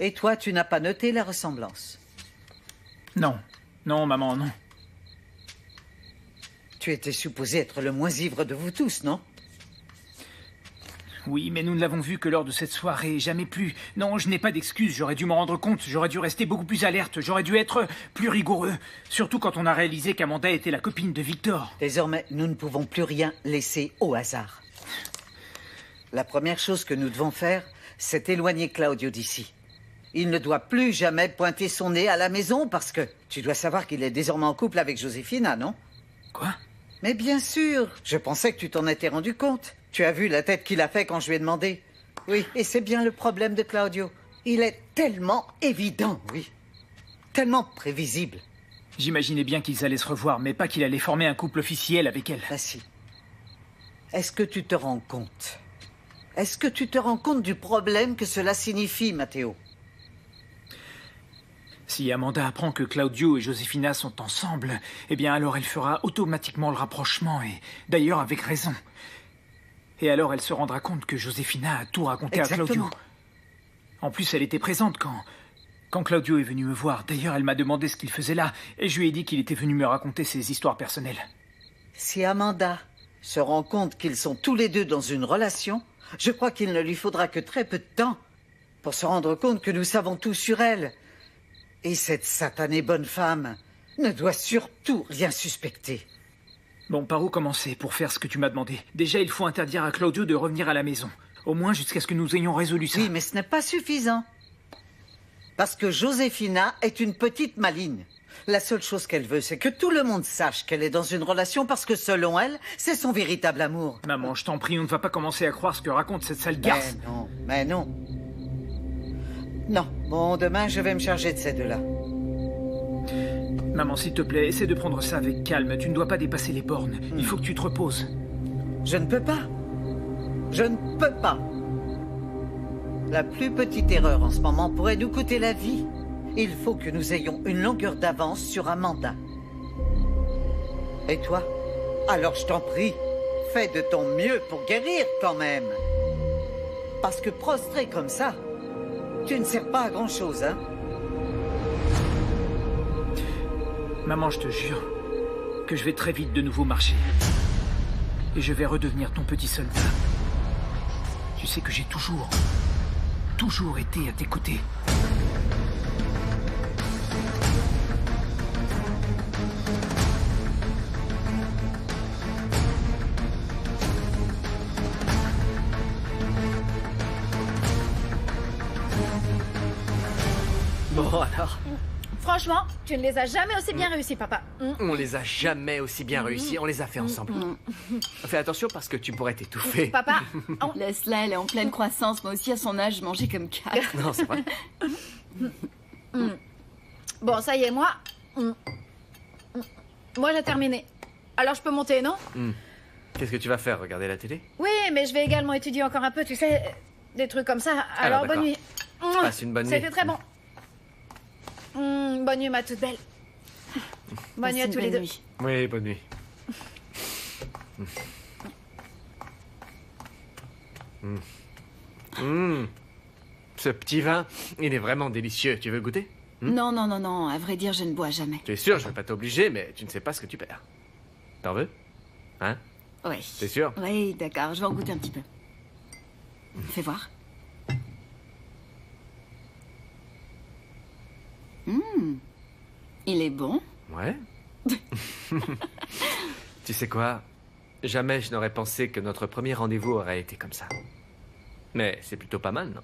Et toi, tu n'as pas noté la ressemblance? Non. Non, maman, non. Tu étais supposé être le moins ivre de vous tous, non? Oui, mais nous ne l'avons vu que lors de cette soirée, jamais plus. Non, je n'ai pas d'excuses, j'aurais dû m'en rendre compte, j'aurais dû rester beaucoup plus alerte, j'aurais dû être plus rigoureux. Surtout quand on a réalisé qu'Amanda était la copine de Victor. Désormais, nous ne pouvons plus rien laisser au hasard. La première chose que nous devons faire, c'est éloigner Claudio d'ici. Il ne doit plus jamais pointer son nez à la maison parce que tu dois savoir qu'il est désormais en couple avec Josefina, non? Quoi? Mais bien sûr, je pensais que tu t'en étais rendu compte. Tu as vu la tête qu'il a fait quand je lui ai demandé. Oui, et c'est bien le problème de Claudio. Il est tellement évident, oui. Tellement prévisible. J'imaginais bien qu'ils allaient se revoir, mais pas qu'il allait former un couple officiel avec elle. Ah si. Est-ce que tu te rends compte? Est-ce que tu te rends compte du problème que cela signifie, Matteo? Si Amanda apprend que Claudio et Josefina sont ensemble, eh bien alors elle fera automatiquement le rapprochement, et d'ailleurs avec raison. Et alors elle se rendra compte que Josefina a tout raconté à Claudio. En plus, elle était présente quand Claudio est venu me voir. D'ailleurs, elle m'a demandé ce qu'il faisait là, et je lui ai dit qu'il était venu me raconter ses histoires personnelles. Si Amanda se rend compte qu'ils sont tous les deux dans une relation, je crois qu'il ne lui faudra que très peu de temps pour se rendre compte que nous savons tout sur elle. Et cette satanée bonne femme ne doit surtout rien suspecter. Bon, par où commencer pour faire ce que tu m'as demandé? Déjà, il faut interdire à Claudio de revenir à la maison. Au moins jusqu'à ce que nous ayons résolu ça. Oui, mais ce n'est pas suffisant. Parce que Josefina est une petite maligne. La seule chose qu'elle veut, c'est que tout le monde sache qu'elle est dans une relation parce que, selon elle, c'est son véritable amour. Maman, je t'en prie, on ne va pas commencer à croire ce que raconte cette sale garce. Mais non. Non. Bon, demain, je vais me charger de ces deux-là. Maman, s'il te plaît, essaie de prendre ça avec calme. Tu ne dois pas dépasser les bornes. Il faut que tu te reposes. Je ne peux pas. Je ne peux pas. La plus petite erreur en ce moment pourrait nous coûter la vie. Il faut que nous ayons une longueur d'avance sur Amanda. Et toi? Alors je t'en prie, fais de ton mieux pour guérir quand même. Parce que prostré comme ça, tu ne sers pas à grand-chose, hein? Maman, je te jure que je vais très vite de nouveau marcher. Et je vais redevenir ton petit soldat. Tu sais que j'ai toujours été à tes côtés. Bon alors, Franchement, tu ne les as jamais aussi bien réussis, papa. on les a jamais aussi bien réussis, on les a fait ensemble. Fais attention parce que tu pourrais t'étouffer. Papa, Laisse-la, elle est en pleine croissance. Moi aussi, à son âge, je mangeais comme quatre. Non, c'est vrai. bon, ça y est, moi, j'ai terminé. Alors je peux monter, non? Qu'est-ce que tu vas faire? Regarder la télé? Oui, mais je vais également étudier encore un peu, tu sais, des trucs comme ça. Alors bonne d'accord. nuit. Passe une bonne nuit. C'était très bon. Bonne nuit, ma toute belle. Bonne nuit à tous les deux. Oui, bonne nuit. Ce petit vin, il est vraiment délicieux. Tu veux goûter? Non, non, non, non. À vrai dire, je ne bois jamais. Tu es sûr, je vais pas t'obliger, mais tu ne sais pas ce que tu perds. T'en veux? Hein? Oui. T'es sûr? Oui, d'accord. Je vais en goûter un petit peu. Fais voir. Il est bon. Ouais. Tu sais quoi? Jamais je n'aurais pensé que notre premier rendez-vous aurait été comme ça. Mais c'est plutôt pas mal, non?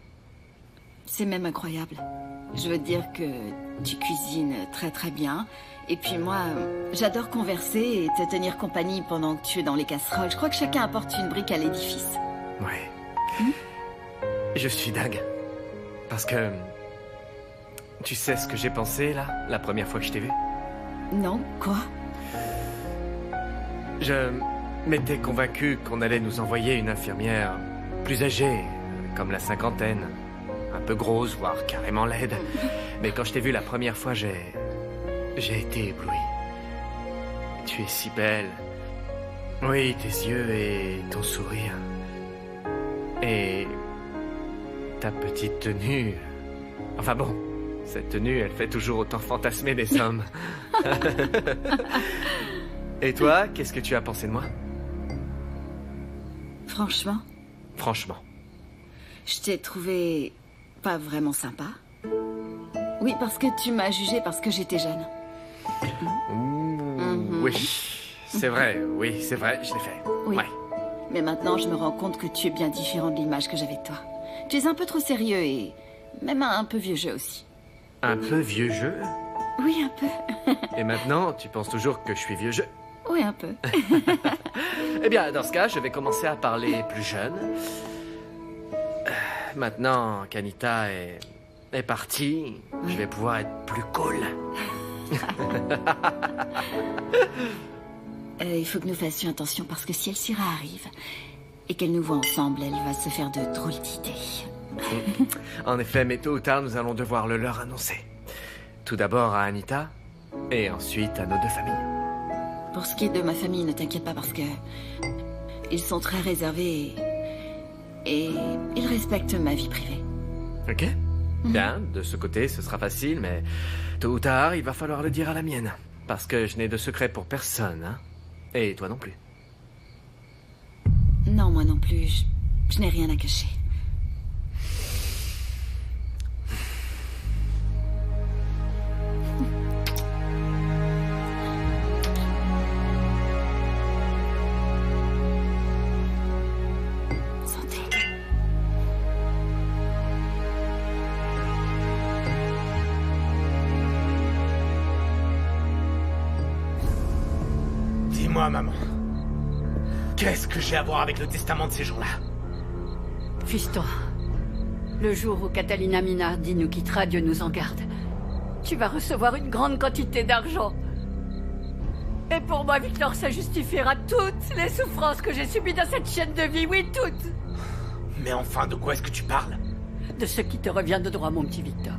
C'est même incroyable. Je veux dire que tu cuisines très très bien. Et puis moi, j'adore converser et te tenir compagnie pendant que tu es dans les casseroles. Je crois que chacun apporte une brique à l'édifice. Ouais. Je suis dingue. Parce que... Tu sais ce que j'ai pensé, là, la première fois que je t'ai vu? Non, quoi? Je m'étais convaincu qu'on allait nous envoyer une infirmière plus âgée, comme la cinquantaine. Un peu grosse, voire carrément laide. Mais quand je t'ai vu la première fois, j'ai été ébloui. Tu es si belle. Oui, tes yeux et ton sourire. Et ta petite tenue. Enfin bon, cette tenue, elle fait toujours autant fantasmer les hommes. Et toi, qu'est-ce que tu as pensé de moi? Franchement, Franchement. je t'ai trouvé pas vraiment sympa. Oui, parce que tu m'as jugé parce que j'étais jeune. Oui, c'est vrai, je l'ai fait. Oui. Ouais. Mais maintenant, je me rends compte que tu es bien différent de l'image que j'avais de toi. Tu es un peu trop sérieux et même un peu vieux jeu aussi. Un peu vieux jeu? Oui, un peu. Et maintenant, tu penses toujours que je suis vieux jeu? Oui, un peu. Eh bien, dans ce cas, je vais commencer à parler plus jeune. Maintenant qu'Anita est partie, je vais pouvoir être plus cool. Il faut que nous fassions attention parce que si Elsira arrive et qu'elle nous voit ensemble, elle va se faire de drôles d'idées. En effet, mais tôt ou tard, nous allons devoir le leur annoncer. Tout d'abord à Anita, et ensuite à nos deux familles. Pour ce qui est de ma famille, ne t'inquiète pas parce que ils sont très réservés et ils respectent ma vie privée. Ok? Bien, de ce côté, ce sera facile, mais tôt ou tard, il va falloir le dire à la mienne. Parce que je n'ai de secret pour personne, hein? Et toi non plus. Non, moi non plus. Je n'ai rien à cacher. Santé. Dis-moi, maman. Qu'est-ce que j'ai à voir avec le testament de ces gens-là? Fiston, le jour où Catalina Minardi nous quittera, Dieu nous en garde, tu vas recevoir une grande quantité d'argent. Et pour moi, Victor, ça justifiera toutes les souffrances que j'ai subies dans cette chaîne de vie, oui, toutes. Mais enfin, de quoi est-ce que tu parles? De ce qui te revient de droit, mon petit Victor.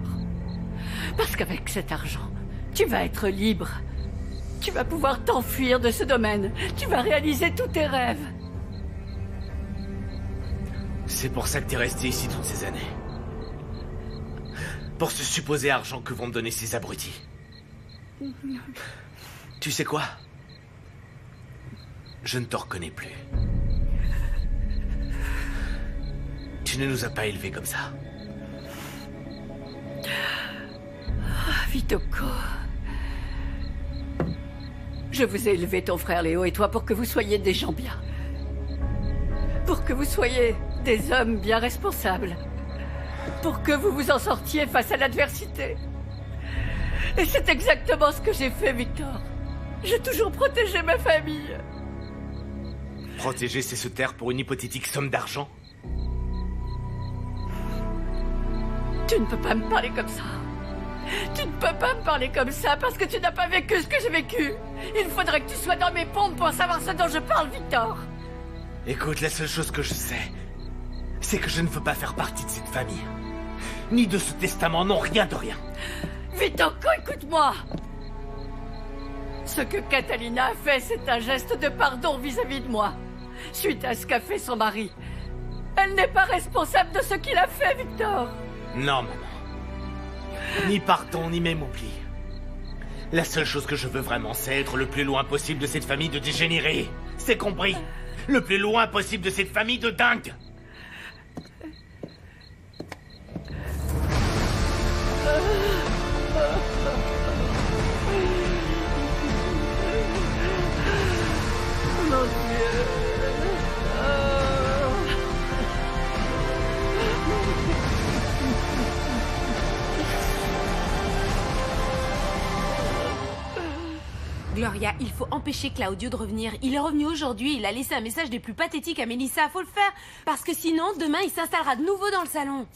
Parce qu'avec cet argent, tu vas être libre. Tu vas pouvoir t'enfuir de ce domaine. Tu vas réaliser tous tes rêves. C'est pour ça que t'es resté ici toutes ces années. Pour ce supposé argent que vont me donner ces abrutis. Tu sais quoi? Je ne te reconnais plus. Tu ne nous as pas élevés comme ça. Vitoko. Je vous ai élevé, ton frère Léo et toi, pour que vous soyez des gens bien. Pour que vous soyez des hommes bien responsables. Pour que vous vous en sortiez face à l'adversité. Et c'est exactement ce que j'ai fait, Victor. J'ai toujours protégé ma famille. Protéger, c'est se taire pour une hypothétique somme d'argent? Tu ne peux pas me parler comme ça. Tu ne peux pas me parler comme ça parce que tu n'as pas vécu ce que j'ai vécu. Il faudrait que tu sois dans mes pompes pour savoir ce dont je parle, Victor. Écoute, la seule chose que je sais, c'est que je ne veux pas faire partie de cette famille. Ni de ce testament, non, rien de rien. Vitoko, écoute-moi. Ce que Catalina a fait, c'est un geste de pardon vis-à-vis de moi. Suite à ce qu'a fait son mari. Elle n'est pas responsable de ce qu'il a fait, Victor. Non, maman. Ni pardon, ni même oubli. La seule chose que je veux vraiment, c'est être le plus loin possible de cette famille de dégénérés. C'est compris? Le plus loin possible de cette famille de dingues. Mon Dieu. Gloria, il faut empêcher Claudio de revenir. Il est revenu aujourd'hui, il a laissé un message des plus pathétiques à Melissa. Faut le faire, parce que sinon, demain, il s'installera de nouveau dans le salon.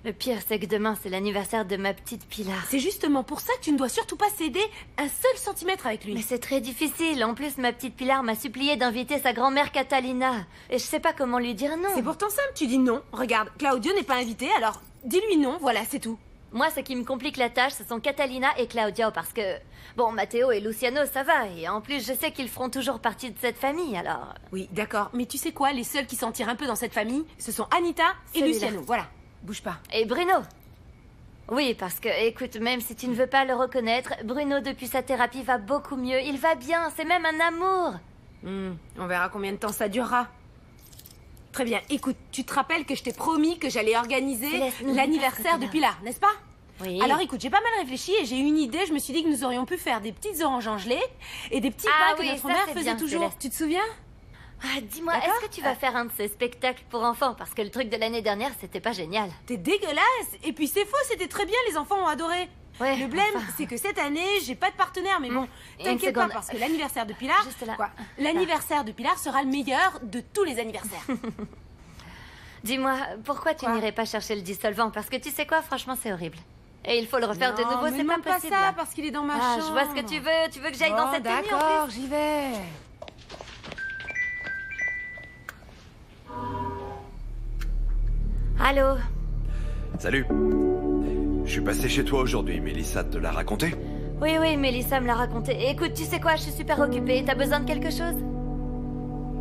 Le pire, c'est que demain, c'est l'anniversaire de ma petite Pilar. C'est justement pour ça que tu ne dois surtout pas céder un seul centimètre avec lui. Mais c'est très difficile. En plus, ma petite Pilar m'a supplié d'inviter sa grand-mère Catalina. Et je sais pas comment lui dire non. C'est pourtant simple, tu dis non. Regarde, Claudio n'est pas invité, alors dis-lui non, voilà, c'est tout. Moi, ce qui me complique la tâche, ce sont Catalina et Claudio, parce que... Bon, Matteo et Luciano, ça va. Et en plus, je sais qu'ils feront toujours partie de cette famille, alors... Oui, d'accord. Mais tu sais quoi, les seuls qui s'en tirent un peu dans cette famille, ce sont Anita et Celui-là. Luciano. Voilà, bouge pas. Et Bruno. Oui, parce que, écoute, même si tu ne veux pas le reconnaître, Bruno, depuis sa thérapie, va beaucoup mieux. Il va bien, c'est même un amour. On verra combien de temps ça durera. Très bien, écoute, tu te rappelles que je t'ai promis que j'allais organiser Céleste, n'oublie l'anniversaire pas ce de que Pilar, n'est-ce pas? Oui. Alors écoute, j'ai pas mal réfléchi et j'ai eu une idée. Je me suis dit que nous aurions pu faire des petites oranges en gelée et des petits Ah pains oui, que notre ça, mère c'est faisait bien, toujours. Céleste. Tu te souviens? Dis-moi, D'accord. est-ce que tu vas faire un de ces spectacles pour enfants? Parce que le truc de l'année dernière, c'était pas génial. T'es dégueulasse. Et puis c'est faux, c'était très bien, les enfants ont adoré. Ouais, Le blême, enfin. c'est que cette année, j'ai pas de partenaire, mais bon, Une t'inquiète pas seconde. parce que l'anniversaire de Pilar, Juste là. quoi, l'anniversaire de Pilar sera le meilleur de tous les anniversaires. Dis-moi, pourquoi tu Quoi n'irais pas chercher le dissolvant? Parce que tu sais quoi, franchement, c'est horrible. Et il faut le refaire de Non, nouveau, me c'est pas demande pas possible. ça parce qu'il est dans ma Ah, chambre. je vois ce que tu veux. Tu veux que j'aille dans cette tenue en D'accord, plus? j'y vais. Allô? Salut. Je suis passé chez toi aujourd'hui, Mélissa te l'a raconté? Oui, Mélissa me l'a raconté. Écoute, tu sais quoi, je suis super occupée. T'as besoin de quelque chose?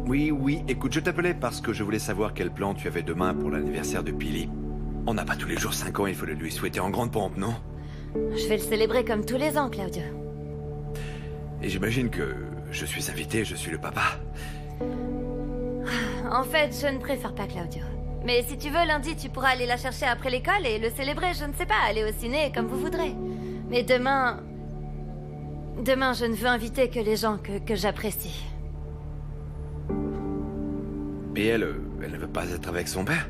Oui, écoute, je t'appelais parce que je voulais savoir quel plan tu avais demain pour l'anniversaire de Pili. On n'a pas tous les jours 5 ans, il faut le lui souhaiter en grande pompe, non? Je vais le célébrer comme tous les ans, Claudio. Et j'imagine que je suis invité, je suis le papa. En fait, je ne préfère pas Claudio. Mais si tu veux, lundi, tu pourras aller la chercher après l'école et le célébrer, je ne sais pas, aller au ciné, comme vous voudrez. Mais demain... Demain, je ne veux inviter que les gens que j'apprécie. Et elle ne veut pas être avec son père?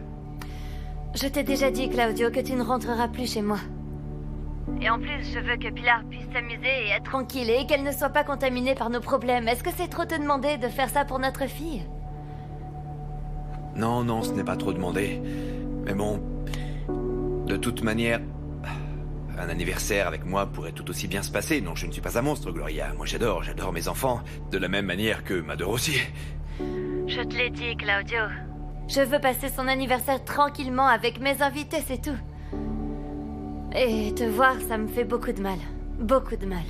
Je t'ai déjà dit, Claudio, que tu ne rentreras plus chez moi. Et en plus, je veux que Pilar puisse s'amuser et être tranquille et qu'elle ne soit pas contaminée par nos problèmes. Est-ce que c'est trop te demander de faire ça pour notre fille? Non, ce n'est pas trop demandé. Mais bon, de toute manière, un anniversaire avec moi pourrait tout aussi bien se passer. Non, je ne suis pas un monstre, Gloria. Moi, j'adore mes enfants, de la même manière que m'adore aussi. Je te l'ai dit, Claudio. Je veux passer son anniversaire tranquillement avec mes invités, c'est tout. Et te voir, ça me fait beaucoup de mal. Beaucoup de mal.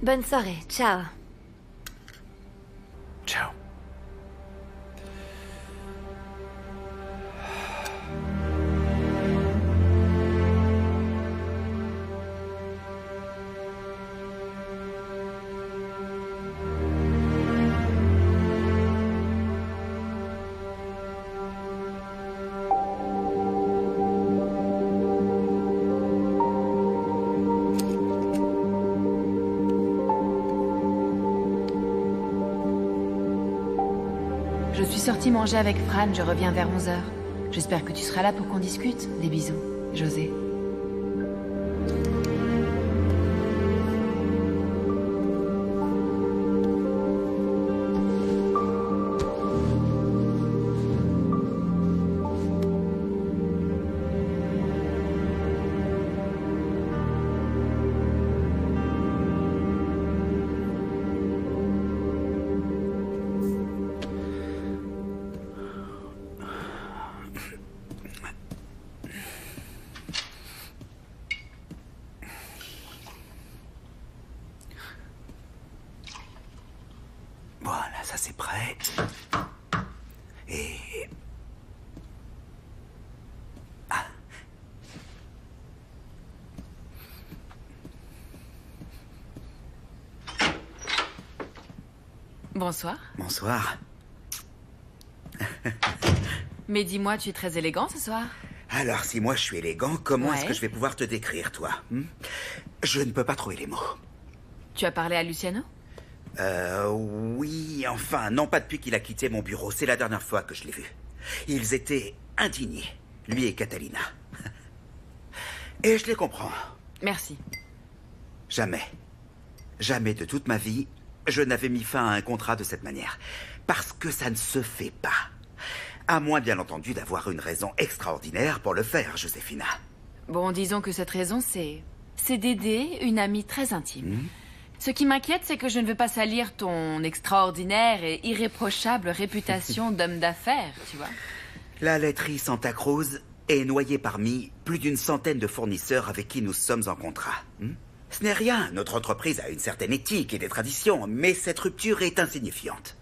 Bonne soirée, ciao. Ciao. Je suis sortie manger avec Fran, je reviens vers 11h. J'espère que tu seras là pour qu'on discute. Des bisous, José. Voilà, ça c'est prêt. Et... Ah. Bonsoir. Bonsoir. Mais dis-moi, tu es très élégant ce soir. Alors, si moi je suis élégant, comment est-ce Ouais. que je vais pouvoir te décrire, toi? Je ne peux pas trouver les mots. Tu as parlé à Luciano? Oui, enfin, non pas depuis qu'il a quitté mon bureau. C'est la dernière fois que je l'ai vu. Ils étaient indignés, lui et Catalina. Et je les comprends. Merci. Jamais de toute ma vie, je n'avais mis fin à un contrat de cette manière. Parce que ça ne se fait pas. À moins, bien entendu, d'avoir une raison extraordinaire pour le faire, Josefina. Bon, disons que cette raison, c'est d'aider une amie très intime. Ce qui m'inquiète, c'est que je ne veux pas salir ton extraordinaire et irréprochable réputation d'homme d'affaires, tu vois. La laiterie Santa Cruz est noyée parmi plus d'une centaine de fournisseurs avec qui nous sommes en contrat. Ce n'est rien, notre entreprise a une certaine éthique et des traditions, mais cette rupture est insignifiante.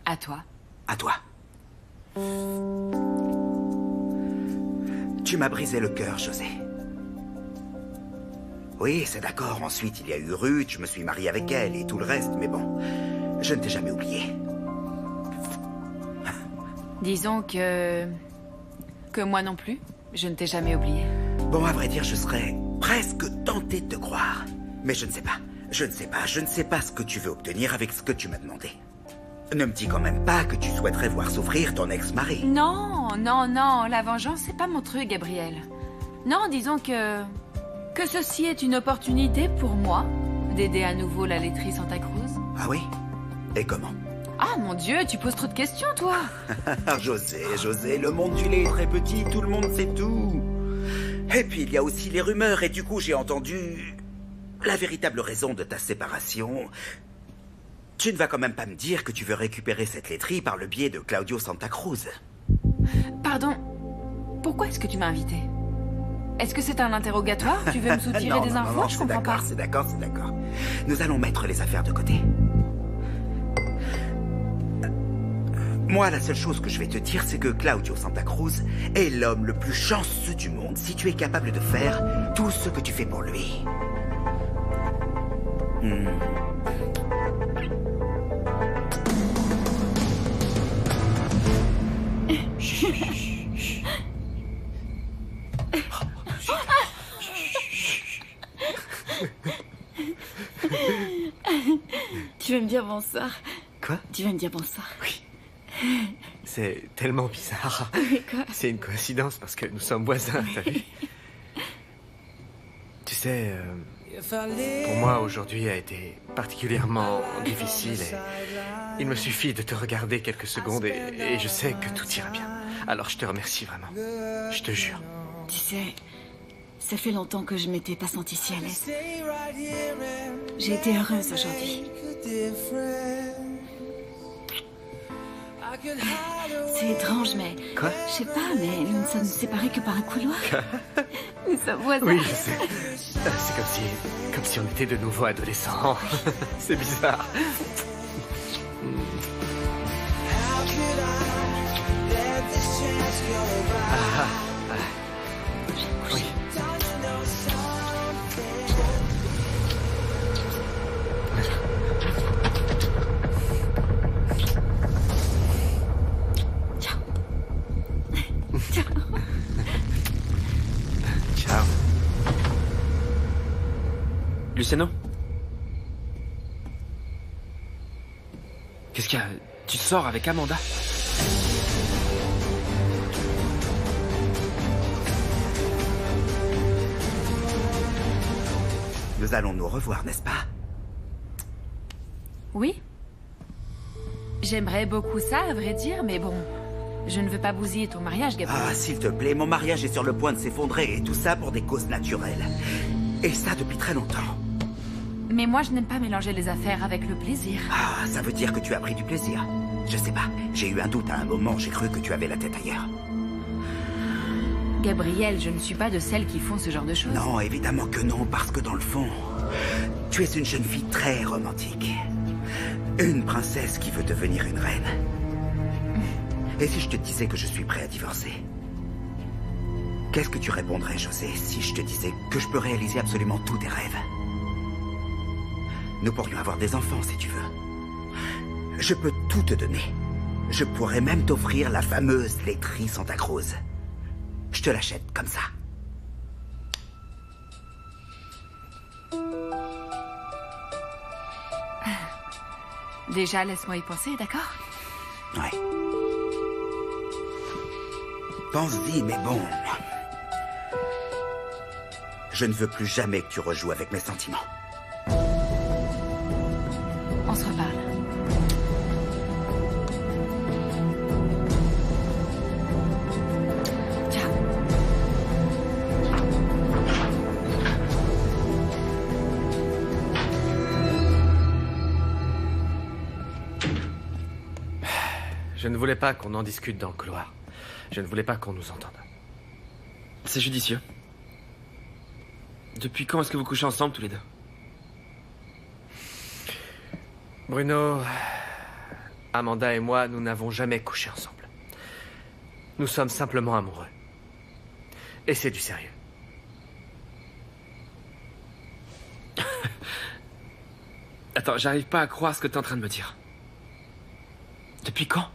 À toi. À toi. Tu m'as brisé le cœur, José. Oui, c'est d'accord. Ensuite, il y a eu Ruth, je me suis marié avec elle et tout le reste, mais bon, je ne t'ai jamais oublié. Disons que moi non plus, je ne t'ai jamais oublié. Bon, à vrai dire, je serais presque tenté de te croire. Mais je ne sais pas. Je ne sais pas ce que tu veux obtenir avec ce que tu m'as demandé. Ne me dis quand même pas que tu souhaiterais voir souffrir ton ex-mari. Non, la vengeance, c'est pas mon truc, Gabriel. Non, disons que ceci est une opportunité pour moi d'aider à nouveau la laiterie Santa Cruz. Ah oui? Et comment? Ah, mon Dieu, tu poses trop de questions, toi. José, le monde du lait est très petit, tout le monde sait tout. Et puis, il y a aussi les rumeurs, et du coup, j'ai entendu la véritable raison de ta séparation. Tu ne vas quand même pas me dire que tu veux récupérer cette laiterie par le biais de Claudio Santa Cruz. Pardon, pourquoi est-ce que tu m'as invité? Est-ce que c'est un interrogatoire? Tu veux me soutirer des infos? Non, je comprends pas. C'est d'accord. Nous allons mettre les affaires de côté. Moi, la seule chose que je vais te dire, c'est que Claudio Santa Cruz est l'homme le plus chanceux du monde si tu es capable de faire tout ce que tu fais pour lui. Tu vas me dire bonsoir. Quoi? Tu vas me dire bonsoir. Oui. C'est tellement bizarre. Quoi? C'est une coïncidence parce que nous sommes voisins, t'as vu? Tu sais, pour moi aujourd'hui a été particulièrement difficile et il me suffit de te regarder quelques secondes et je sais que tout ira bien. Alors je te remercie vraiment. Je te jure. Tu sais, ça fait longtemps que je m'étais pas sentie si à l'aise. J'ai été heureuse aujourd'hui. C'est étrange, mais... Quoi? Je sais pas, mais nous ne sommes séparés que par un couloir. Nous sommes voisins. Oui, je sais. C'est comme si on était de nouveau adolescents. C'est bizarre. Oui. Ciao. Luciano? Qu'est-ce qu'il y a? Tu sors avec Amanda? Nous allons nous revoir, n'est-ce pas? Oui. J'aimerais beaucoup ça, à vrai dire, mais bon... Je ne veux pas bousiller ton mariage, Gabriel. Ah, s'il te plaît, mon mariage est sur le point de s'effondrer, et tout ça pour des causes naturelles. Et ça depuis très longtemps. Mais moi, je n'aime pas mélanger les affaires avec le plaisir. Ah, ça veut dire que tu as pris du plaisir. Je sais pas, j'ai eu un doute à un moment, j'ai cru que tu avais la tête ailleurs. Gabriel, je ne suis pas de celles qui font ce genre de choses. Non, évidemment que non, parce que dans le fond, tu es une jeune fille très romantique. Une princesse qui veut devenir une reine. Et si je te disais que je suis prêt à divorcer? Qu'est-ce que tu répondrais, José, si je te disais que je peux réaliser absolument tous tes rêves? Nous pourrions avoir des enfants, si tu veux. Je peux tout te donner. Je pourrais même t'offrir la fameuse laiterie Santa Cruz. Je te l'achète comme ça. Déjà, laisse-moi y penser, d'accord? Ouais. Pense-y, mais bon... Je ne veux plus jamais que tu rejoues avec mes sentiments. On se reparle. Ciao. Je ne voulais pas qu'on en discute dans le couloir. Je ne voulais pas qu'on nous entende. C'est judicieux. Depuis quand est-ce que vous couchez ensemble tous les deux? Bruno Amanda et moi, nous n'avons jamais couché ensemble. Nous sommes simplement amoureux. Et c'est du sérieux. Attends, j'arrive pas à croire ce que t'es en train de me dire. Depuis quand?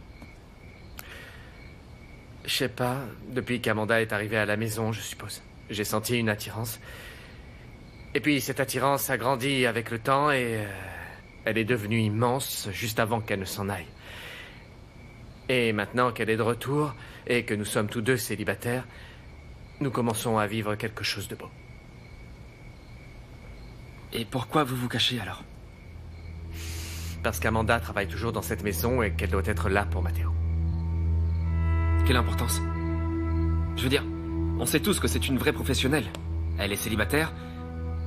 Je sais pas, depuis qu'Amanda est arrivée à la maison, je suppose. J'ai senti une attirance. Et puis cette attirance a grandi avec le temps et elle est devenue immense juste avant qu'elle ne s'en aille. Et maintenant qu'elle est de retour et que nous sommes tous deux célibataires, nous commençons à vivre quelque chose de beau. Et pourquoi vous vous cachez alors? Parce qu'Amanda travaille toujours dans cette maison et qu'elle doit être là pour Matteo. Quelle importance? Je veux dire, on sait tous que c'est une vraie professionnelle. Elle est célibataire.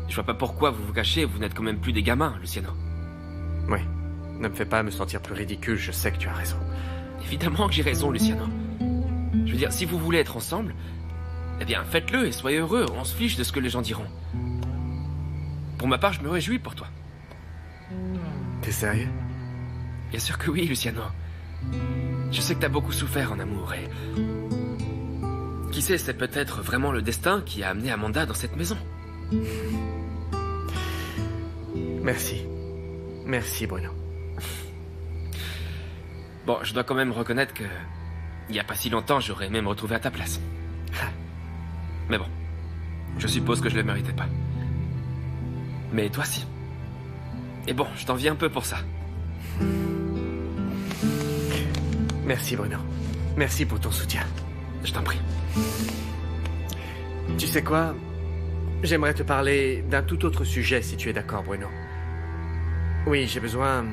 Je vois pas pourquoi vous vous cachez, vous n'êtes quand même plus des gamins, Luciano. Oui, ne me fais pas me sentir plus ridicule, je sais que tu as raison. Évidemment que j'ai raison, Luciano. Je veux dire, si vous voulez être ensemble, eh bien faites-le et soyez heureux, on se fiche de ce que les gens diront. Pour ma part, je me réjouis pour toi. T'es sérieux? Bien sûr que oui, Luciano. Je sais que t'as beaucoup souffert en amour et... Qui sait, c'est peut-être vraiment le destin qui a amené Amanda dans cette maison. Merci. Merci, Bruno. Bon, je dois quand même reconnaître que... Il n'y a pas si longtemps, j'aurais même retrouvé à ta place. Mais bon, je suppose que je le méritais pas. Mais toi si. Et bon, je t'envie un peu pour ça. Merci, Bruno. Merci pour ton soutien. Je t'en prie. Tu sais quoi? J'aimerais te parler d'un tout autre sujet, si tu es d'accord, Bruno. Oui, j'ai besoin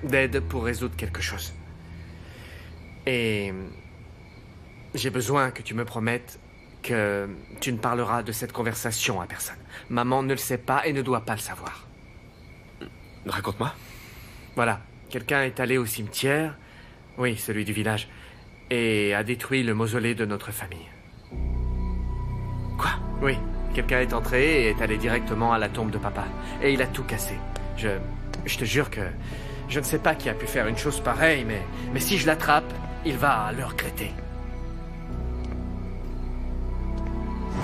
d'aide pour résoudre quelque chose. Et j'ai besoin que tu me promettes que tu ne parleras de cette conversation à personne. Maman ne le sait pas et ne doit pas le savoir. Raconte-moi. Voilà, quelqu'un est allé au cimetière, oui, celui du village, et a détruit le mausolée de notre famille. Quoi? Oui, quelqu'un est entré et est allé directement à la tombe de papa. Et il a tout cassé. Je te jure que je ne sais pas qui a pu faire une chose pareille, mais si je l'attrape, il va le regretter.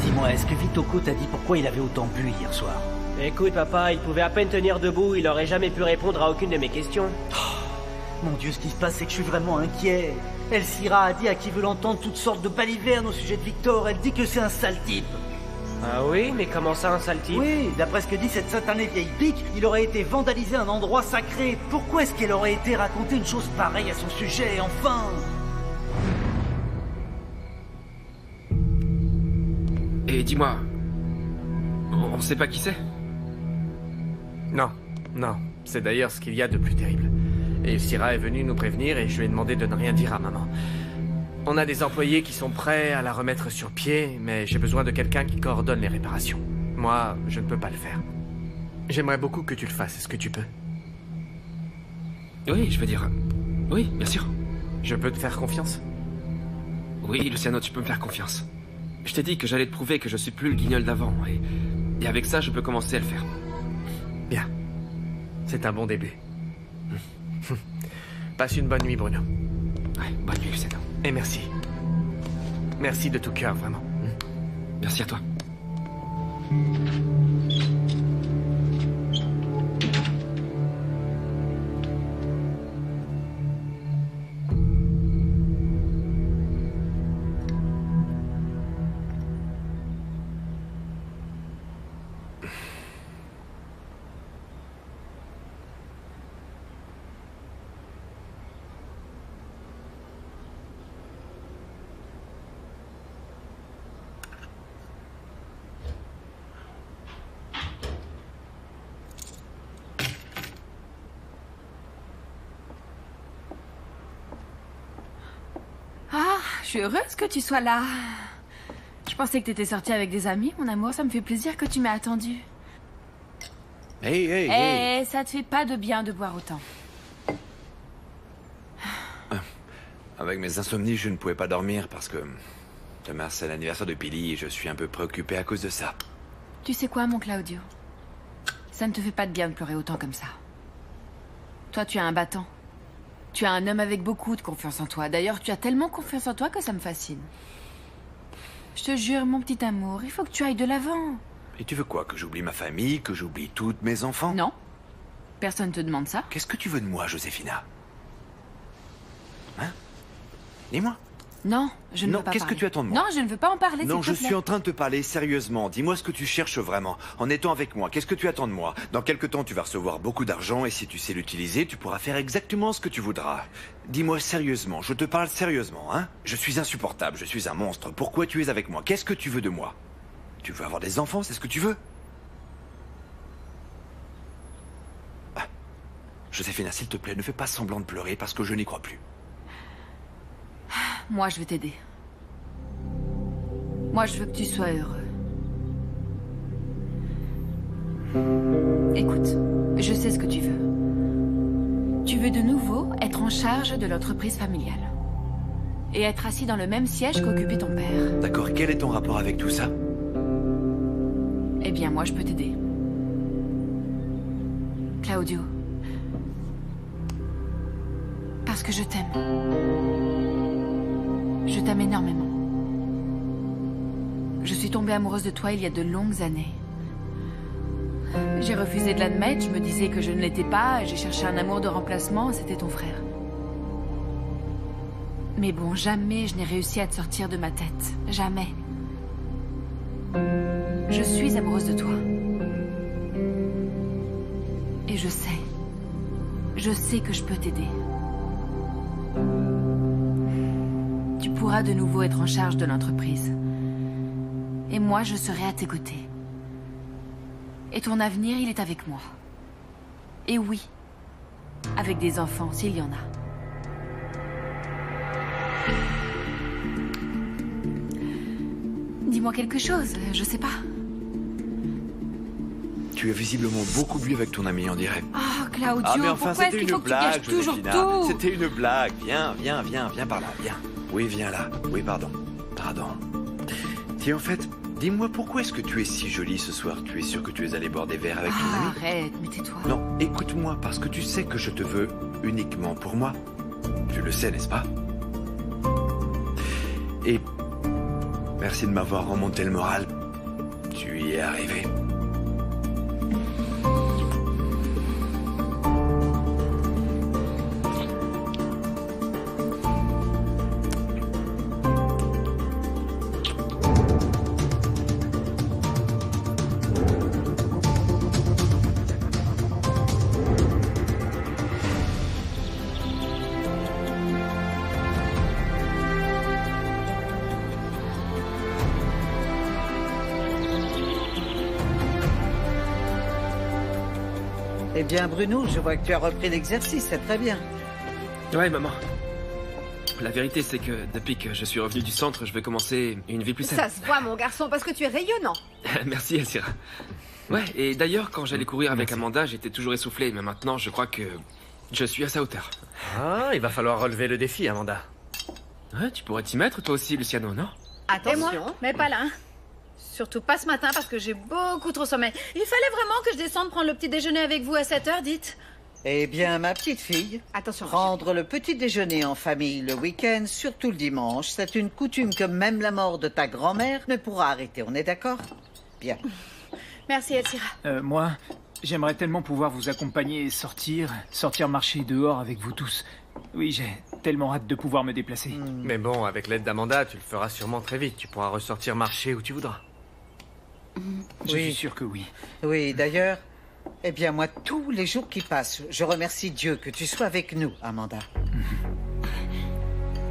Dis-moi, est-ce que Vitoko t'a dit pourquoi il avait autant bu hier soir? Écoute, papa, il pouvait à peine tenir debout, il aurait jamais pu répondre à aucune de mes questions. Mon Dieu, ce qui se passe, c'est que je suis vraiment inquiet. Elsira a dit à qui veut l'entendre toutes sortes de balivernes au sujet de Victor. Elle dit que c'est un sale type. Ah oui, mais comment ça, un sale type? Oui, d'après ce que dit cette satanée vieille pique, il aurait été vandalisé un endroit sacré. Pourquoi est-ce qu'elle aurait été raconter une chose pareille à son sujet, enfin? Et dis-moi, on sait pas qui c'est? Non, non. C'est d'ailleurs ce qu'il y a de plus terrible. Et Syrah est venue nous prévenir et je lui ai demandé de ne rien dire à maman. On a des employés qui sont prêts à la remettre sur pied, mais j'ai besoin de quelqu'un qui coordonne les réparations. Moi, je ne peux pas le faire. J'aimerais beaucoup que tu le fasses. Est-ce que tu peux? Oui, je veux dire... Oui, bien sûr. Je peux te faire confiance? Oui, Luciano, tu peux me faire confiance. Je t'ai dit que j'allais te prouver que je suis plus le guignol d'avant, et avec ça, je peux commencer à le faire. Bien. C'est un bon début. Passe une bonne nuit, Bruno. Ouais, bonne nuit, Luciano. Et merci. Merci de tout cœur, vraiment. Merci à toi. Je suis heureuse que tu sois là. Je pensais que t'étais sortie avec des amis, mon amour. Ça me fait plaisir que tu m'aies attendu. Hey. Ça te fait pas de bien de boire autant. Avec mes insomnies, je ne pouvais pas dormir parce que... Demain, c'est l'anniversaire de Billy et je suis un peu préoccupé à cause de ça. Tu sais quoi, mon Claudio? Ça ne te fait pas de bien de pleurer autant comme ça. Toi, tu es un battant. Tu as un homme avec beaucoup de confiance en toi. D'ailleurs, tu as tellement confiance en toi que ça me fascine. Je te jure, mon petit amour, il faut que tu ailles de l'avant. Et tu veux quoi? Que j'oublie ma famille? Que j'oublie tous mes enfants? Non. Personne te demande ça. Qu'est-ce que tu veux de moi, Joséphina? Hein? Dis-moi. Non, je ne veux pas Non, qu'est-ce que parler. tu attends de moi? Non, je ne veux pas en parler, Non, s'il je te plaît. suis en train de te parler sérieusement. Dis-moi ce que tu cherches vraiment. En étant avec moi, qu'est-ce que tu attends de moi? Dans quelque temps, tu vas recevoir beaucoup d'argent et si tu sais l'utiliser, tu pourras faire exactement ce que tu voudras. Dis-moi sérieusement, je te parle sérieusement, hein? Je suis insupportable, je suis un monstre. Pourquoi tu es avec moi? Qu'est-ce que tu veux de moi? Tu veux avoir des enfants, c'est ce que tu veux? Ah. Joséphina, s'il te plaît, ne fais pas semblant de pleurer parce que je n'y crois plus. Moi, je vais t'aider. Moi, je veux que tu sois heureux. Écoute, je sais ce que tu veux. Tu veux de nouveau être en charge de l'entreprise familiale. Et être assis dans le même siège qu'occupait ton père. D'accord, quel est ton rapport avec tout ça? Eh bien, moi, je peux t'aider. Claudio. Parce que je t'aime. Je t'aime énormément. Je suis tombée amoureuse de toi il y a de longues années. J'ai refusé de l'admettre, je me disais que je ne l'étais pas, j'ai cherché un amour de remplacement, c'était ton frère. Mais bon, jamais je n'ai réussi à te sortir de ma tête. Jamais. Je suis amoureuse de toi. Et je sais que je peux t'aider. Tu pourras de nouveau être en charge de l'entreprise. Et moi, je serai à tes côtés. Et ton avenir, il est avec moi. Et oui, avec des enfants, s'il y en a. Dis-moi quelque chose, je sais pas. Tu es visiblement beaucoup mieux avec ton ami, on dirait. Oh, Claudio, Ah mais enfin, pourquoi est-ce c'était qu'il faut une que tu gâches blague, toujours Joséphina. tout? C'était une blague. Viens par là, viens. Oui, viens là. Oui, pardon. Tiens, en fait, dis-moi pourquoi est-ce que tu es si jolie ce soir? Tu es sûr que tu es allé boire des verres avec ton ami? Arrête, mais tais-toi. Non, écoute-moi, parce que tu sais que je te veux uniquement pour moi. Tu le sais, n'est-ce pas? Et merci de m'avoir remonté le moral. Tu y es arrivé. Eh bien, Bruno, je vois que tu as repris l'exercice, c'est très bien. Ouais, maman. La vérité, c'est que depuis que je suis revenu du centre, je vais commencer une vie plus saine. Ça se voit, mon garçon, parce que tu es rayonnant. Merci, Elsira. Ouais, et d'ailleurs, quand j'allais courir avec Amanda, j'étais toujours essoufflé, mais maintenant, je crois que je suis à sa hauteur. Ah, il va falloir relever le défi, Amanda. Ouais, tu pourrais t'y mettre, toi aussi, Luciano, non? Attention, mais pas là. Surtout pas ce matin parce que j'ai beaucoup trop sommeil. Il fallait vraiment que je descende prendre le petit déjeuner avec vous à 7h, dites. Eh bien, ma petite fille, attention, prendre le petit déjeuner en famille le week-end, surtout le dimanche, c'est une coutume que même la mort de ta grand-mère ne pourra arrêter, on est d'accord? Bien. Merci, Elsira. Moi, j'aimerais tellement pouvoir vous accompagner et sortir marcher dehors avec vous tous. Oui, j'ai tellement hâte de pouvoir me déplacer. Mais bon, avec l'aide d'Amanda, tu le feras sûrement très vite. Tu pourras ressortir marcher où tu voudras. Je suis sûr que oui. Oui, d'ailleurs, eh bien, moi, tous les jours qui passent, je remercie Dieu que tu sois avec nous, Amanda.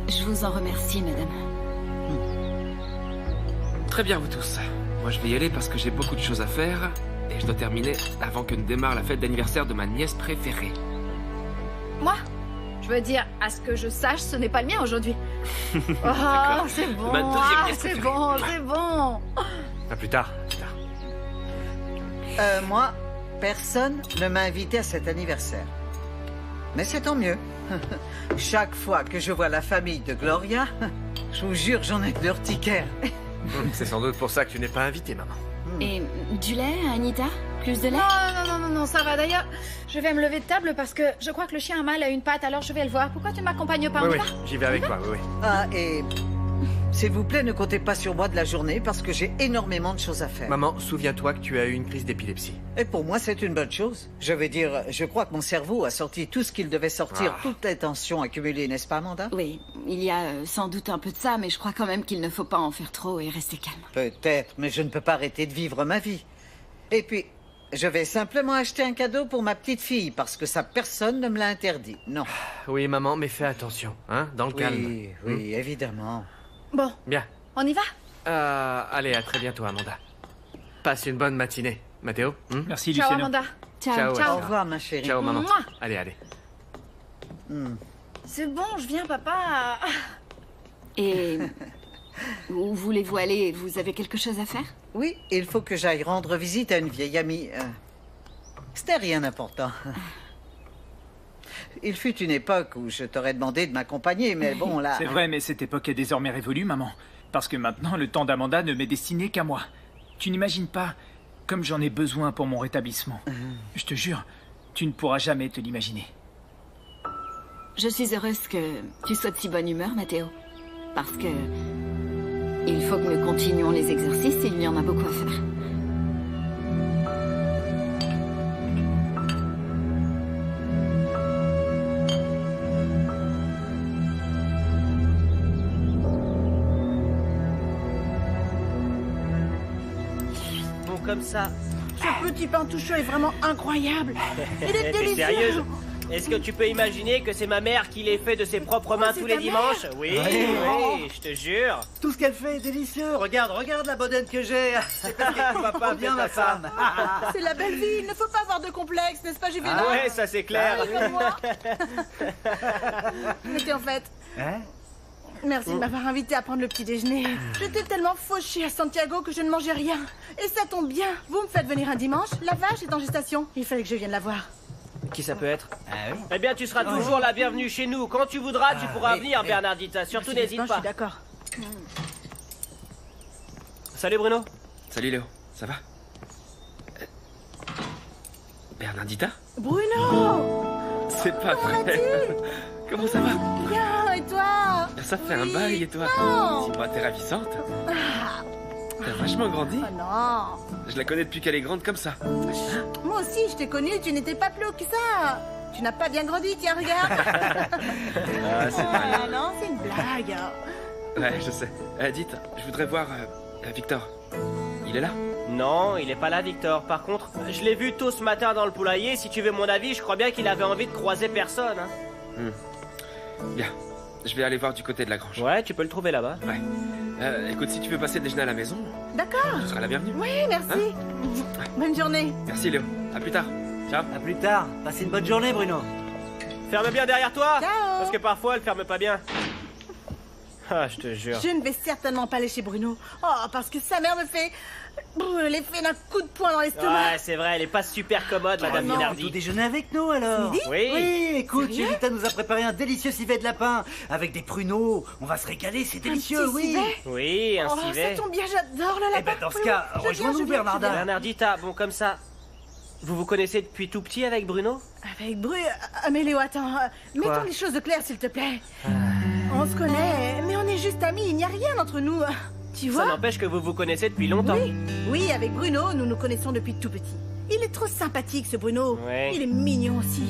Je vous en remercie, madame. Très bien, vous tous. Moi, je vais y aller parce que j'ai beaucoup de choses à faire et je dois terminer avant que ne démarre la fête d'anniversaire de ma nièce préférée. Moi? Je veux dire, à ce que je sache, ce n'est pas le mien aujourd'hui. Oh, c'est bon, Ma deuxième nièce c'est préférée. bon, c'est bon. À plus tard. Moi, personne ne m'a invité à cet anniversaire. Mais c'est tant mieux. Chaque fois que je vois la famille de Gloria, je vous jure, j'en ai de l'urticaire. C'est sans doute pour ça que tu n'es pas invité, maman. Et du lait, Anita? Plus de lait? Non, ça va. D'ailleurs, je vais me lever de table parce que je crois que le chien a mal à une patte, alors je vais le voir. Pourquoi tu ne m'accompagnes pas? On y va? J'y vais avec toi, oui. Ah, et... s'il vous plaît, ne comptez pas sur moi de la journée parce que j'ai énormément de choses à faire. Maman, souviens-toi que tu as eu une crise d'épilepsie. Et pour moi, c'est une bonne chose. Je veux dire, je crois que mon cerveau a sorti tout ce qu'il devait sortir, toute les tensions accumulées, n'est-ce pas, Amanda? Oui, il y a sans doute un peu de ça, mais je crois quand même qu'il ne faut pas en faire trop et rester calme. Peut-être, mais je ne peux pas arrêter de vivre ma vie. Et puis, je vais simplement acheter un cadeau pour ma petite fille parce que ça, personne ne me l'a interdit. Non. Oui, maman, mais fais attention, hein, dans le calme. Oui, évidemment. Bon. Bien. On y va? Allez, à très bientôt, Amanda. Passe une bonne matinée. Mathéo? Merci, Ciao, Luciano. Amanda. Ciao. Au revoir, ma chérie. Ciao, maman. Mouah. Allez. C'est bon, je viens, papa. Et où voulez-vous aller? Vous avez quelque chose à faire? Oui, il faut que j'aille rendre visite à une vieille amie. C'était rien d'important. Il fut une époque où je t'aurais demandé de m'accompagner, mais bon, là... C'est vrai, mais cette époque est désormais révolue, maman. Parce que maintenant, le temps d'Amanda ne m'est destiné qu'à moi. Tu n'imagines pas comme j'en ai besoin pour mon rétablissement. Je te jure, tu ne pourras jamais te l'imaginer. Je suis heureuse que tu sois de si bonne humeur, Mathéo. Parce que... il faut que nous continuions les exercices et il y en a beaucoup à faire. Comme ça. Ce petit pain tout chaud est vraiment incroyable. Il est T'es délicieux. sérieuse? Est-ce que tu peux imaginer que c'est ma mère qui les fait de ses propres mains tous les dimanches? Oui, je te jure. Tout ce qu'elle fait est délicieux. Regarde la bonne que j'ai. C'est parce que tu vas pas bien, ma femme. C'est la belle vie. Il ne faut pas avoir de complexe, n'est-ce pas, Juvénal? Ah ouais, ça c'est clair. Comme moi. Mais en fait... Hein? Merci de m'avoir invité à prendre le petit déjeuner. J'étais tellement fauchée à Santiago que je ne mangeais rien. Et ça tombe bien. Vous me faites venir un dimanche. La vache est en gestation. Il fallait que je vienne la voir. Qui ça peut être? Eh bien, tu seras toujours la bienvenue chez nous. Quand tu voudras, tu pourras venir, Bernardita. Surtout, n'hésite pas. Je suis d'accord. Salut, Bruno. Salut, Léo. Ça va? Bernardita? Bruno! C'est pas vrai. Comment ça va? Bien, et toi? Ça fait un bail, et toi? Non. Dis-moi, t'es ravissante. T'as vachement grandi. Oh non. Je la connais depuis qu'elle est grande comme ça. Moi aussi, je t'ai connue, tu n'étais pas plus haut que ça. Tu n'as pas bien grandi, tiens, regarde. C'est Ah non, c'est une blague. Ouais, je sais. Dites, je voudrais voir Victor. Il est là? Non, il est pas là, Victor. Par contre, je l'ai vu tôt ce matin dans le poulailler. Si tu veux mon avis, je crois bien qu'il avait envie de croiser personne. Hein. Bien. Je vais aller voir du côté de la grange. Ouais, tu peux le trouver là-bas. Ouais. Écoute, si tu veux passer déjeuner à la maison, D'accord. tu seras la bienvenue. Oui, merci. Hein? Bonne journée. Merci, Léo. À plus tard. Ciao. À plus tard. Passez une bonne journée, Bruno. Ferme bien derrière toi. Ciao. Parce que parfois, elle ferme pas bien. Ah, je te jure. Je ne vais certainement pas aller chez Bruno. Oh, parce que sa mère me fait l'effet d'un coup de poing dans l'estomac. Ouais, c'est vrai, elle est pas super commode, Madame Minardi. Tout déjeuner avec nous alors. Midi? Oui. Écoute, Sérieux? Julita nous a préparé un délicieux civet de lapin avec des pruneaux. On va se régaler, c'est délicieux, petit oui. civet? Oui, un Oh, civet. ça tombe bien, j'adore le Eh lapin. ben dans ce cas, Je viens, rejoins-nous, je viens. Bernardin. Bon comme ça. Vous vous connaissez depuis tout petit avec Bruno? Avec mais Léo, attends. Mettons les choses au clair, s'il te plaît. On se connaît, mais on est juste amis. Il n'y a rien entre nous. Tu vois? Ça n'empêche que vous vous connaissez depuis longtemps. Oui, avec Bruno, nous nous connaissons depuis tout petit. Il est trop sympathique, ce Bruno. Ouais. Il est mignon aussi.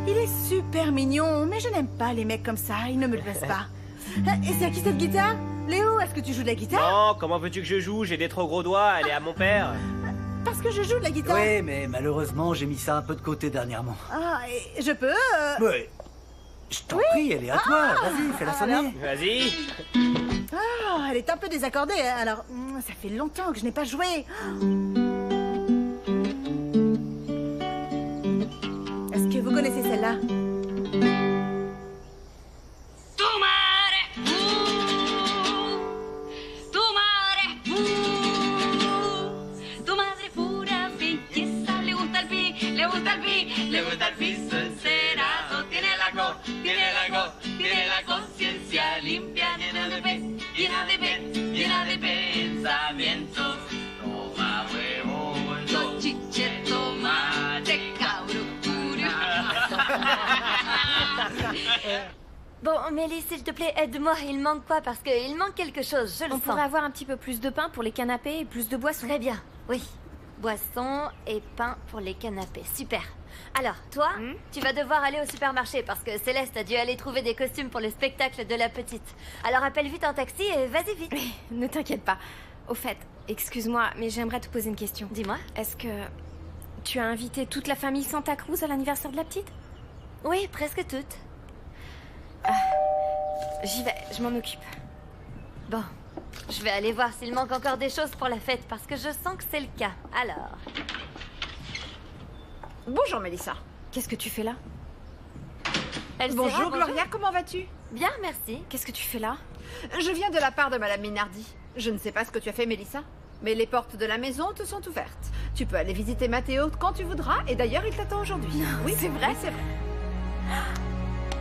Il est super mignon, mais je n'aime pas les mecs comme ça. Ils ne me plaisent pas. Et c'est à qui cette guitare? Léo, est-ce que tu joues de la guitare? Non, comment veux-tu que je joue? J'ai des trop gros doigts, elle est à mon père. Parce que je joue de la guitare. Oui, mais malheureusement, j'ai mis ça un peu de côté dernièrement. Ah, et je peux Ouais. Je t'en prie, elle est à toi. Vas-y, fais-la sonner. Vas-y. Ah, elle est un peu désaccordée. Alors, ça fait longtemps que je n'ai pas joué. Est-ce que vous connaissez celle-là? Le gusta el piso encerado, tiene la conciencia limpia, llena de fe, llena de pensamientos. Toma huevo. Bon, Mélie, s'il te plaît, aide-moi. Il manque quoi? Parce qu'il manque quelque chose, je le sens. On pourrait avoir un petit peu plus de pain pour les canapés et plus de boissons. Très bien, oui. Boissons et pain pour les canapés. Super. Alors, toi, tu vas devoir aller au supermarché parce que Céleste a dû aller trouver des costumes pour le spectacle de la petite. Alors appelle vite un taxi et vas-y vite. Ne t'inquiète pas. Au fait, excuse-moi, mais j'aimerais te poser une question. Dis-moi. Est-ce que tu as invité toute la famille Santa Cruz à l'anniversaire de la petite? Oui, presque toutes. J'y vais, je m'en occupe. Bon, je vais aller voir s'il manque encore des choses pour la fête parce que je sens que c'est le cas. Alors... Bonjour Mélissa. Qu'est-ce que tu fais là? Bonjour Gloria, comment vas-tu? Bien, merci. Qu'est-ce que tu fais là? Je viens de la part de Madame Minardi. Je ne sais pas ce que tu as fait Mélissa, mais les portes de la maison te sont ouvertes. Tu peux aller visiter Mathéo quand tu voudras, et d'ailleurs il t'attend aujourd'hui. Oui, c'est vrai? C'est vrai.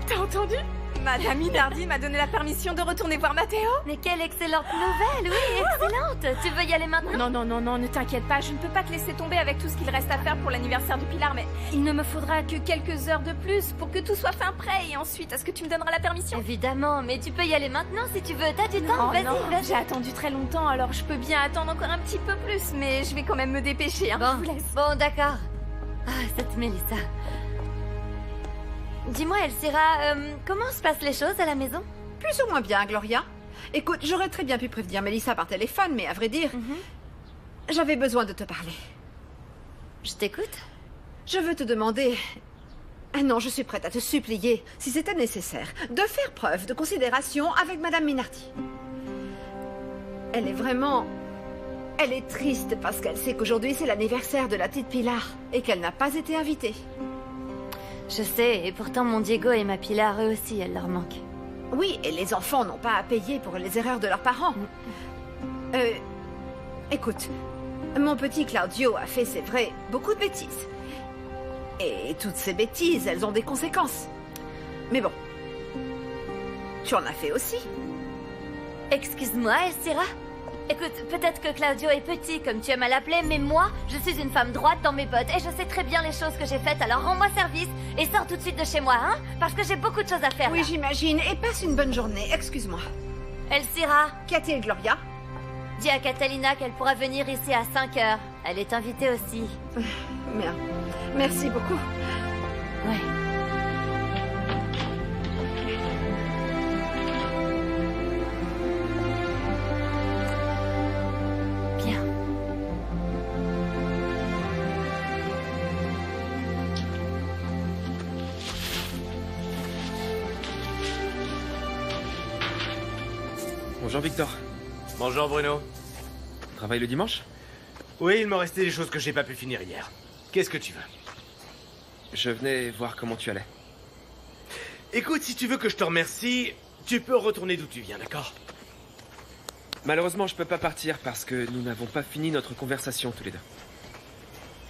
T'as entendu? Madame Minardi m'a donné la permission de retourner voir Mathéo. Mais quelle excellente nouvelle, oui, excellente. Tu veux y aller maintenant? Non, ne t'inquiète pas, je ne peux pas te laisser tomber avec tout ce qu'il reste à faire pour l'anniversaire de Pilar, mais il ne me faudra que quelques heures de plus pour que tout soit fin prêt, et ensuite, est-ce que tu me donneras la permission? Évidemment, mais tu peux y aller maintenant si tu veux, t'as du temps, vas-y. J'ai attendu très longtemps, alors je peux bien attendre encore un petit peu plus, mais je vais quand même me dépêcher, hein, je vous laisse. Bon, d'accord. Ah, cette Mélissa. Dis-moi, Elcira, comment se passent les choses à la maison? Plus ou moins bien, Gloria. Écoute, j'aurais très bien pu prévenir Mélissa par téléphone, mais à vrai dire, j'avais besoin de te parler. Je t'écoute. Je veux te demander... Ah non, je suis prête à te supplier, si c'était nécessaire, de faire preuve de considération avec Madame Minardi. Elle est vraiment... Elle est triste parce qu'elle sait qu'aujourd'hui c'est l'anniversaire de la petite Pilar et qu'elle n'a pas été invitée. Je sais, et pourtant mon Diego et ma Pilar, eux aussi, elle leur manque. Oui, et les enfants n'ont pas à payer pour les erreurs de leurs parents. Écoute, mon petit Claudio a fait, c'est vrai, beaucoup de bêtises. Et toutes ces bêtises, elles ont des conséquences. Mais bon, tu en as fait aussi. Excuse-moi, Elcira. Écoute, peut-être que Claudio est petit, comme tu aimes à l'appeler, mais moi, je suis une femme droite dans mes bottes et je sais très bien les choses que j'ai faites, alors rends-moi service et sors tout de suite de chez moi, hein? Parce que j'ai beaucoup de choses à faire. Oui, j'imagine. Et passe une bonne journée, excuse-moi. Elcira. Qu'y a-t-il, Gloria? Dis à Catalina qu'elle pourra venir ici à 5 heures. Elle est invitée aussi. Bien. Merci beaucoup. Ouais. Bonjour Victor. Bonjour Bruno. Travaille le dimanche? Oui, il me restait des choses que j'ai pas pu finir hier. Qu'est-ce que tu veux? Je venais voir comment tu allais. Écoute, si tu veux que je te remercie, tu peux retourner d'où tu viens, d'accord? Malheureusement, je peux pas partir parce que nous n'avons pas fini notre conversation tous les deux.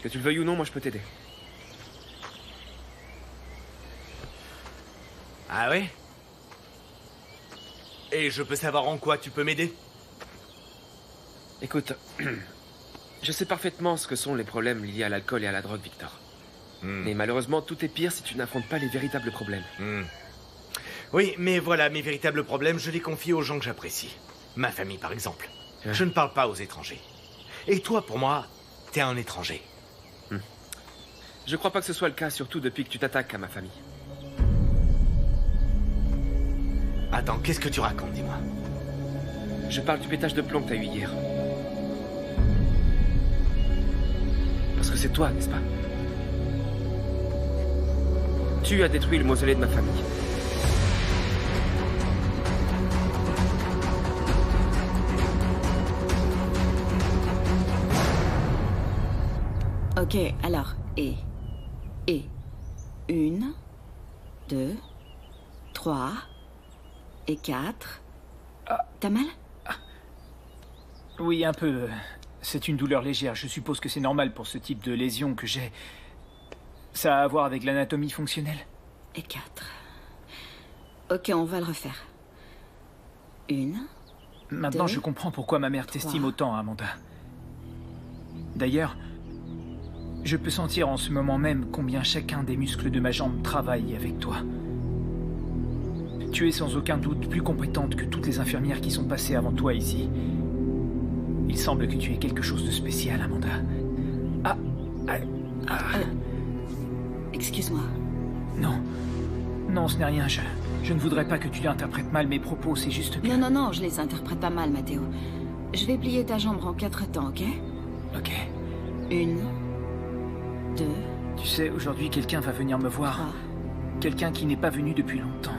Que tu le veuilles ou non, moi je peux t'aider. Ah ouais? Et je peux savoir en quoi tu peux m'aider? Écoute, je sais parfaitement ce que sont les problèmes liés à l'alcool et à la drogue, Victor. Mais malheureusement, tout est pire si tu n'affrontes pas les véritables problèmes. Oui, mais voilà, mes véritables problèmes, je les confie aux gens que j'apprécie. Ma famille, par exemple. Je ne parle pas aux étrangers. Et toi, pour moi, t'es un étranger. Je crois pas que ce soit le cas, surtout depuis que tu t'attaques à ma famille. Attends, qu'est-ce que tu racontes, dis-moi? Je parle du pétage de plomb que t'as eu hier. Parce que c'est toi, n'est-ce pas? Tu as détruit le mausolée de ma famille. Ok, alors, et. 1, 2, 3 et 4. T'as mal? Oui, un peu. C'est une douleur légère. Je suppose que c'est normal pour ce type de lésion que j'ai. Ça a à voir avec l'anatomie fonctionnelle? Et 4. Ok, on va le refaire. 1. Maintenant, 2, je comprends pourquoi ma mère t'estime autant, Amanda. D'ailleurs, je peux sentir en ce moment même combien chacun des muscles de ma jambe travaille avec toi. Tu es sans aucun doute plus compétente que toutes les infirmières qui sont passées avant toi ici. Il semble que tu aies quelque chose de spécial, Amanda. Excuse-moi. Non. Non, ce n'est rien. Je ne voudrais pas que tu interprètes mal mes propos, c'est juste que... Non, je les interprète pas mal, Matteo. Je vais plier ta jambe en 4 temps, ok? Ok. 1, 2... Tu sais, aujourd'hui, quelqu'un va venir me voir. 3. Quelqu'un qui n'est pas venu depuis longtemps.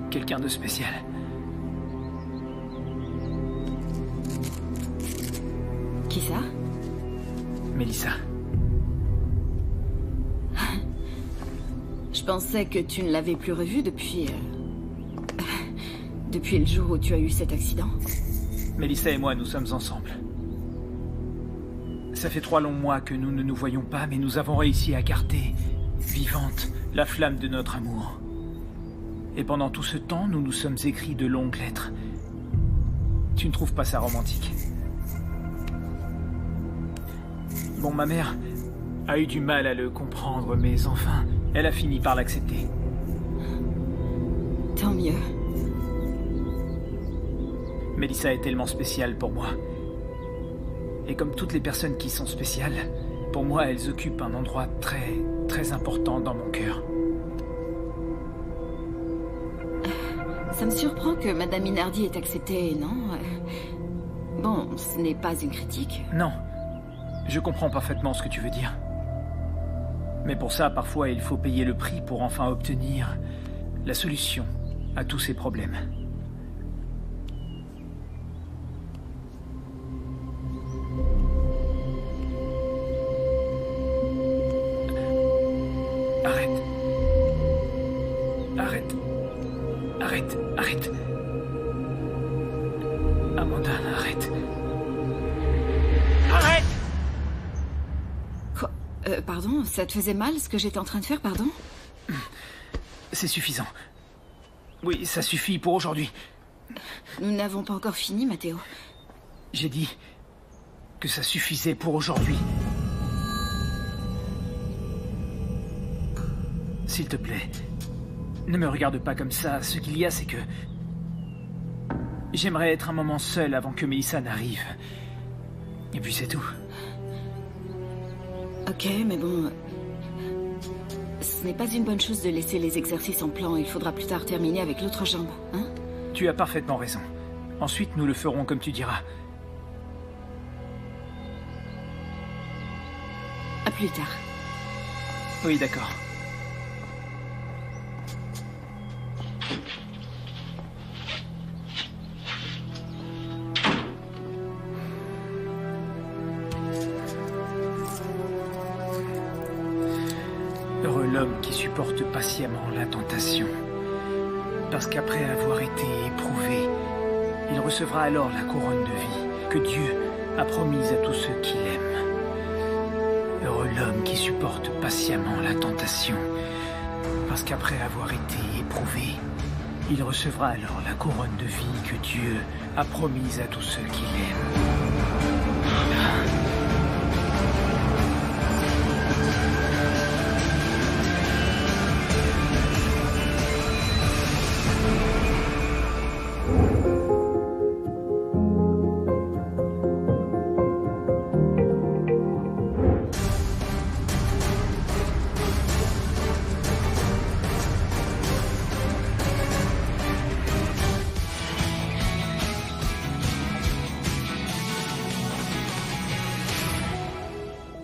Quelqu'un de spécial. Qui ça? Mélissa. Je pensais que tu ne l'avais plus revue depuis... depuis le jour où tu as eu cet accident. Mélissa et moi, nous sommes ensemble. Ça fait 3 longs mois que nous ne nous voyons pas, mais nous avons réussi à garder, vivante, la flamme de notre amour. Et pendant tout ce temps, nous nous sommes écrits de longues lettres. Tu ne trouves pas ça romantique? Bon, ma mère a eu du mal à le comprendre, mais enfin, elle a fini par l'accepter. Tant mieux. Mélissa est tellement spéciale pour moi. Et comme toutes les personnes qui sont spéciales, pour moi, elles occupent un endroit très, très important dans mon cœur. Ça me surprend que Madame Minardi ait accepté, non? Bon, ce n'est pas une critique. Non. Je comprends parfaitement ce que tu veux dire. Mais pour ça, parfois, il faut payer le prix pour enfin obtenir la solution à tous ces problèmes. Arrête. Amanda, arrête. Arrête! Quoi? Pardon, ça te faisait mal ce que j'étais en train de faire, pardon? C'est suffisant. Oui, ça suffit pour aujourd'hui. Nous n'avons pas encore fini, Matteo. J'ai dit que ça suffisait pour aujourd'hui. S'il te plaît, ne me regarde pas comme ça. Ce qu'il y a, c'est que... j'aimerais être un moment seul avant que Mélissa n'arrive. Et puis c'est tout. Ok, mais bon... ce n'est pas une bonne chose de laisser les exercices en plan. Il faudra plus tard terminer avec l'autre jambe, hein? Tu as parfaitement raison. Ensuite, nous le ferons comme tu diras. À plus tard. Oui, d'accord. Heureux l'homme qui supporte patiemment la tentation, parce qu'après avoir été éprouvé, il recevra alors la couronne de vie que Dieu a promise à tous ceux qui l'aiment. Heureux l'homme qui supporte patiemment la tentation, parce qu'après avoir été éprouvé, il recevra alors la couronne de vie que Dieu a promise à tous ceux qui l'aiment.